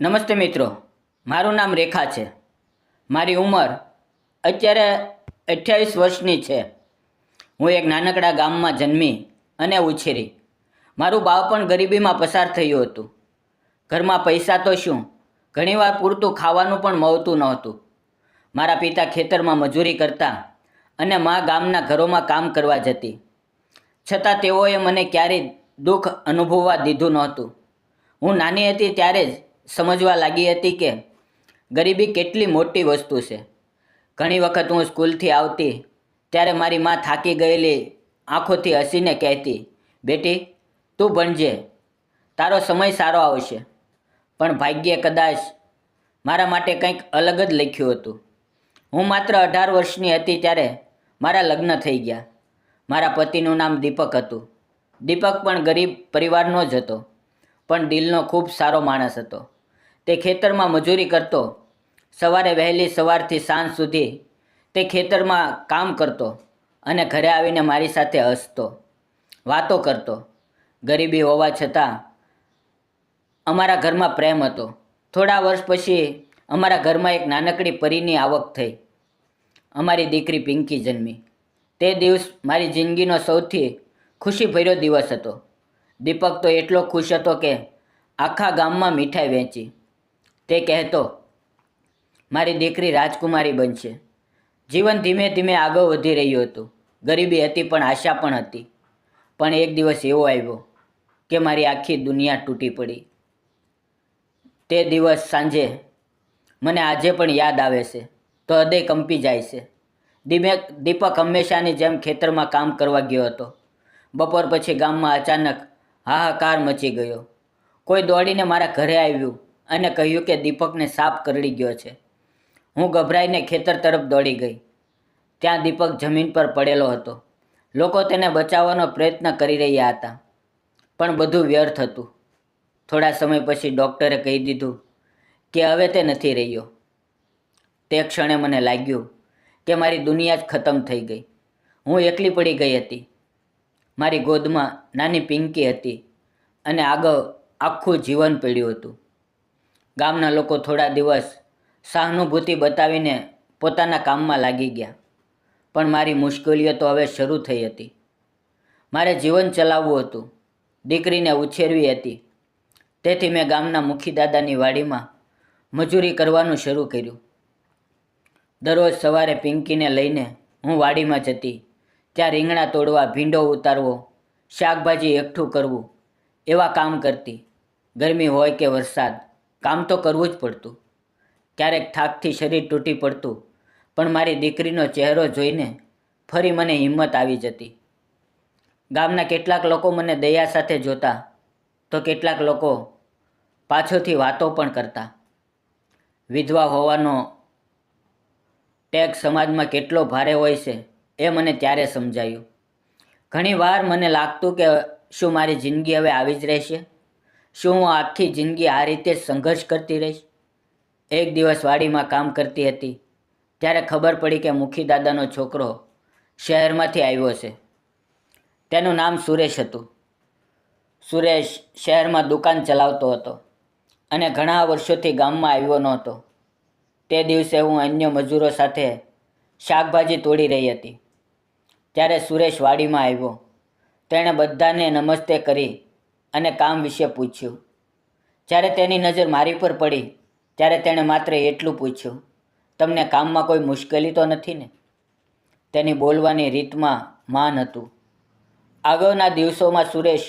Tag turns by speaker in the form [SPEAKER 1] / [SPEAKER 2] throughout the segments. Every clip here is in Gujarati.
[SPEAKER 1] નમસ્તે મિત્રો, મારું નામ રેખા છે. મારી ઉંમર અત્યારે 28 વર્ષની છે. હું એક નાનકડા ગામમાં જન્મી અને ઉછેરી. મારું બાળપણ ગરીબીમાં પસાર થયું હતું. ઘરમાં પૈસા તો શું, ઘણીવાર પૂરતું ખાવાનું પણ મળતું નહોતું. મારા પિતા ખેતરમાં મજૂરી કરતા અને મા ગામના ઘરોમાં કામ કરવા જતી. છતાં તેઓએ મને ક્યારેય દુઃખ અનુભવવા દીધું નહોતું. હું નાની હતી ત્યારે જ સમજવા લાગી હતી કે ગરીબી કેટલી મોટી વસ્તુ છે. ઘણી વખત હું સ્કૂલથી આવતી ત્યારે મારી મા થાકી ગયેલી આંખોથી હસીને કહેતી, બેટી તું ભણજે, તારો સમય સારો આવશે. પણ ભાગ્યે કદાચ મારા માટે કંઈક અલગ જ લખ્યું હતું. હું માત્ર 18 વર્ષની હતી ત્યારે મારા લગ્ન થઈ ગયા. મારા પતિનું નામ દીપક હતું. દીપક પણ ગરીબ પરિવારનો જ હતો, પણ દિલનો ખૂબ સારો માણસ હતો. તે ખેતરમાં મજૂરી કરતો. સવારે વહેલી સવારથી સાંજ સુધી તે ખેતરમાં કામ કરતો અને ઘરે આવીને મારી સાથે હસતો, વાતો કરતો. ગરીબી હોવા છતાં અમારા ઘરમાં પ્રેમ હતો. થોડા વર્ષ પછી અમારા ઘરમાં એક નાનકડી પરીની આવક થઈ. અમારી દીકરી પિંકી જન્મી. તે દિવસ મારી જિંદગીનો સૌથી ખુશીભર્યો દિવસ હતો. દીપક તો એટલો ખુશ હતો કે આખા ગામમાં મીઠાઈ વહેંચી. તે કહેતો, મારી દીકરી રાજકુમારી બનશે. જીવન ધીમે ધીમે આગળ વધી રહ્યું હતું. ગરીબી હતી પણ આશા પણ હતી. પણ એક દિવસ એવો આવ્યો કે મારી આખી દુનિયા તૂટી પડી. તે દિવસ સાંજે મને આજે પણ યાદ આવે છે તો હૃદય કંપી જાય છે. દીપક હંમેશાની જેમ ખેતરમાં કામ કરવા ગયો હતો. બપોર પછી ગામમાં અચાનક હાહાકાર મચી ગયો. કોઈ દોડીને મારા ઘરે આવ્યું અને કહ્યું કે દીપકને સાપ કરડી ગયો છે. હું ગભરાઈને ખેતર તરફ દોડી ગઈ. ત્યાં દીપક જમીન પર પડેલો હતો. લોકો તેને બચાવવાનો પ્રયત્ન કરી રહ્યા હતા, પણ બધું વ્યર્થ હતું. થોડા સમય પછી ડૉક્ટરે કહી દીધું કે હવે તે નથી રહ્યો. તે ક્ષણે મને લાગ્યું કે મારી દુનિયા જ ખતમ થઈ ગઈ. હું એકલી પડી ગઈ હતી. મારી ગોદમાં નાની પિંકી હતી અને આગળ આખું જીવન પડ્યું હતું. ગામના લોકો થોડા દિવસ સહાનુભૂતિ બતાવીને પોતાના કામમાં લાગી ગયા, પણ મારી મુશ્કેલીઓ તો હવે શરૂ થઈ હતી. મારે જીવન ચલાવવું હતું, દીકરીને ઉછેરવી હતી. તેથી મેં ગામના મુખીદાદાની વાડીમાં મજૂરી કરવાનું શરૂ કર્યું. દરરોજ સવારે પિંકીને લઈને હું વાડીમાં જતી. ત્યાં રીંગણા તોડવા, ભીંડો ઉતારવો, શાકભાજી એકઠું કરવું, એવા કામ કરતી. ગરમી હોય કે વરસાદ, કામ તો કરવું જ પડતું. ક્યારેક થાકથી શરીર તૂટી પડતું, પણ મારી દીકરીનો ચહેરો જોઈને ફરી મને હિંમત આવી જતી. ગામના કેટલાક લોકો મને દયા સાથે જોતા, તો કેટલાક લોકો પાછળથી વાતો પણ કરતા. વિધવા હોવાનો ટેગ સમાજમાં કેટલો ભારે હોય છે એ મને ત્યારે સમજાયું. ઘણીવાર મને લાગતું કે શું મારી જિંદગી હવે આવી જ રહેશે? શું હું આખી જિંદગી આ રીતે સંઘર્ષ કરતી રહીશ? એક દિવસ વાડીમાં કામ કરતી હતી ત્યારે ખબર પડી કે મુખીદાદાનો છોકરો શહેરમાંથી આવ્યો છે. તેનું નામ સુરેશ હતું. સુરેશ શહેરમાં દુકાન ચલાવતો હતો અને ઘણા વર્ષોથી ગામમાં આવ્યો નહોતો. તે દિવસે હું અન્ય મજૂરો સાથે શાકભાજી તોડી રહી હતી ત્યારે સુરેશ વાડીમાં આવ્યો. તેણે બધાને નમસ્તે કરી અને કામ વિશે પૂછ્યું. જ્યારે તેની નજર મારી પર પડી ત્યારે તેણે માત્ર એટલું પૂછ્યું, તમને કામમાં કોઈ મુશ્કેલી તો નથી ને? તેની બોલવાની રીતમાં માન હતું. આગળના દિવસોમાં સુરેશ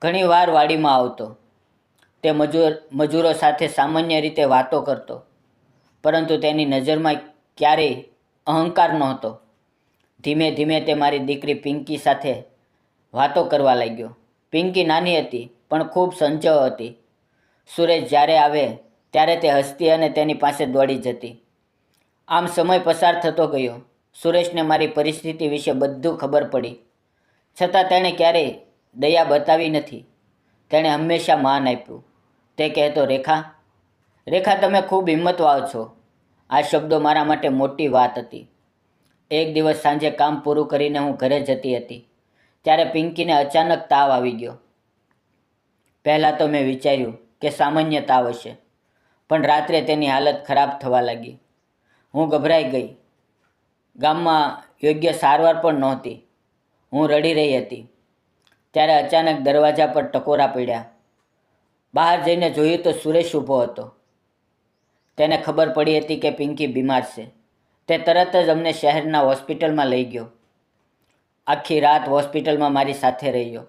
[SPEAKER 1] ઘણીવાર વાડીમાં આવતો. તે મજૂરો સાથે સામાન્ય રીતે વાતો કરતો, પરંતુ તેની નજરમાં ક્યારેય અહંકાર નહોતો. ધીમે ધીમે તે મારી દીકરી પિંકી સાથે વાતો કરવા લાગ્યો. પિંકી નાની હતી પણ ખૂબ ચંચળ હતી. સુરેશ જ્યારે આવે ત્યારે તે હસતી અને તેની પાસે દોડી જતી. આમ સમય પસાર થતો ગયો. સુરેશને મારી પરિસ્થિતિ વિશે બધું ખબર પડી, છતાં તેણે ક્યારેય દયા બતાવી નથી. તેણે હંમેશા માન આપ્યું. તે કહેતો, રેખા, રેખા તમે ખૂબ હિંમતવાન છો. આ શબ્દો મારા માટે મોટી વાત હતી. એક દિવસ સાંજે કામ પૂરું કરીને હું ઘરે જતી હતી ત્યારે પિંકીને અચાનક તાવ આવી ગયો. પહેલાં તો મેં વિચાર્યું કે સામાન્ય તાવ હશે, પણ રાત્રે તેની હાલત ખરાબ થવા લાગી. હું ગભરાઈ ગઈ. ગામમાં યોગ્ય સારવાર પણ નહોતી. હું રડી રહી હતી. ત્યારે અચાનક દરવાજા પર ટકોરા પડ્યા. બહાર જઈને જોયું તો સુરેશ ઊભો હતો. તેને ખબર પડી હતી કે પિંકી બીમાર છે. તે તરત જ અમને શહેરના હોસ્પિટલમાં લઈ ગયો. આખી રાત હોસ્પિટલમાં મારી સાથે રહ્યો.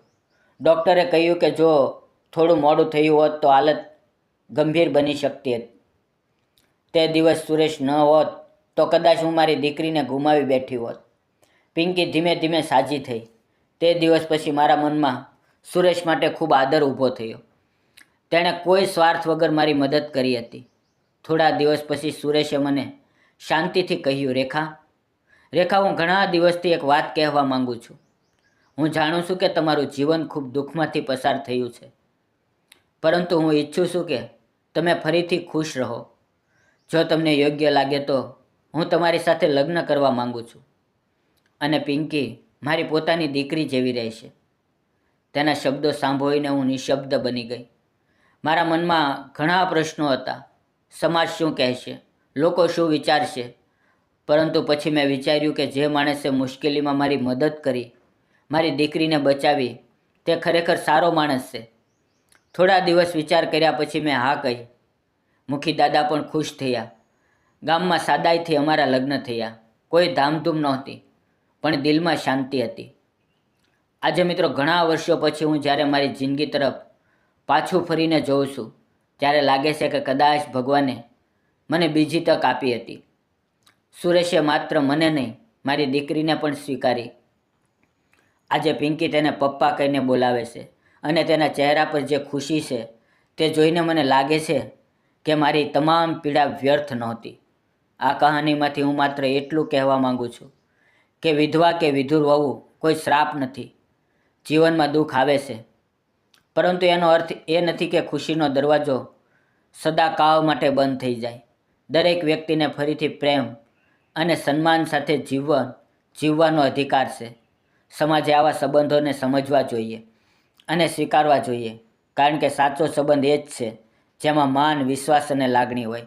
[SPEAKER 1] ડૉક્ટરે કહ્યું કે જો થોડું મોડું થયું હોત તો હાલત ગંભીર બની શકતી હતી. તે દિવસ સુરેશ ન હોત તો કદાચ હું મારી દીકરીને ગુમાવી બેઠી હોત. પિંકી ધીમે ધીમે સાજી થઈ. તે દિવસ પછી મારા મનમાં સુરેશ માટે ખૂબ આદર ઊભો થયો. તેણે કોઈ સ્વાર્થ વગર મારી મદદ કરી હતી. થોડા દિવસ પછી સુરેશે મને શાંતિથી કહ્યું, રેખા, હું ઘણા દિવસથી એક વાત કહેવા માંગુ છું. હું જાણું છું કે તમારું જીવન ખૂબ દુઃખમાંથી પસાર થયું છે, પરંતુ હું ઈચ્છું છું કે તમે ફરીથી ખુશ રહો. જો તમને યોગ્ય લાગે તો હું તમારી સાથે લગ્ન કરવા માંગુ છું, અને પિંકી મારી પોતાની દીકરી જેવી રહેશે. તેના શબ્દો સાંભળીને હું નિશબ્દ બની ગઈ. મારા મનમાં ઘણા પ્રશ્નો હતા. સમાજ શું કહેશે, લોકો શું વિચારશે? પરંતુ પછી મેં વિચાર્યું કે જે માણસે મુશ્કેલીમાં મારી મદદ કરી, મારી દીકરીને બચાવી, તે ખરેખર સારો માણસ છે. થોડા દિવસ વિચાર કર્યા પછી મેં હા કહી. મુખી દાદા પણ ખુશ થયા. ગામમાં સાદાઈથી અમારા લગ્ન થયા. કોઈ ધામધૂમ નહોતી, પણ દિલમાં શાંતિ હતી. આજે મિત્રો ઘણા વર્ષો પછી હું જ્યારે મારી જિંદગી તરફ પાછું ફરીને જોઉં છું, ત્યારે લાગે છે કે કદાચ ભગવાને મને બીજી તક આપી હતી. સુરેશે માત્ર મને નહીં, મારી દીકરીને પણ સ્વીકારી. આજે પિંકી તેને પપ્પા કહીને બોલાવે છે, અને તેના ચહેરા પર જે ખુશી છે તે જોઈને મને લાગે છે કે મારી તમામ પીડા વ્યર્થ નહોતી. આ કહાનીમાંથી હું માત્ર એટલું કહેવા માંગુ છું કે વિધવા કે વિધુર વહુ કોઈ શ્રાપ નથી. જીવનમાં દુઃખ આવે છે, પરંતુ એનો અર્થ એ નથી કે ખુશીનો દરવાજો સદાકાળ માટે બંધ થઈ જાય. દરેક વ્યક્તિને ફરીથી પ્રેમ અને સન્માન સાથે જીવવાનો અધિકાર છે. સમાજે આવા સંબંધોને સમજવા જોઈએ અને સ્વીકારવા જોઈએ, કારણ કે સાચો સંબંધ એ જ છે જેમાં માન, વિશ્વાસ અને લાગણી હોય.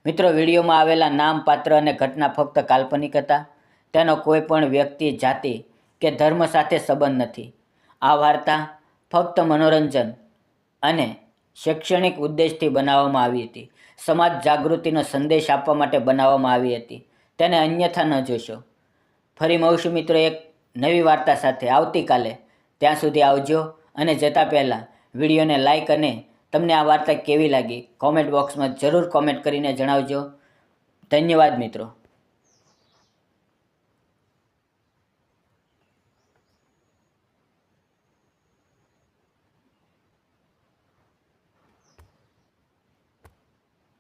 [SPEAKER 1] મિત્રો, વિડીયોમાં આવેલા નામ, પાત્ર અને ઘટના ફક્ત કાલ્પનિક હતા. તેનો કોઈ પણ વ્યક્તિ, જાતિ કે ધર્મ સાથે સંબંધ નથી. આ વાર્તા ફક્ત મનોરંજન અને શૈક્ષણિક ઉદ્દેશથી બનાવવામાં આવી હતી. સમાજ જાગૃતિનો સંદેશ આપવા માટે બનાવવામાં આવી હતી. તેને અન્યથા ન જોશો. ફરી મળશું મિત્રો એક નવી વાર્તા સાથે આવતીકાલે. ત્યાં સુધી આવજો, અને જતાં પહેલાં વિડીયોને લાઈક અને તમને આ વાર્તા કેવી લાગી કોમેન્ટ બોક્સમાં જરૂર કોમેન્ટ કરીને જણાવજો. ધન્યવાદ મિત્રો.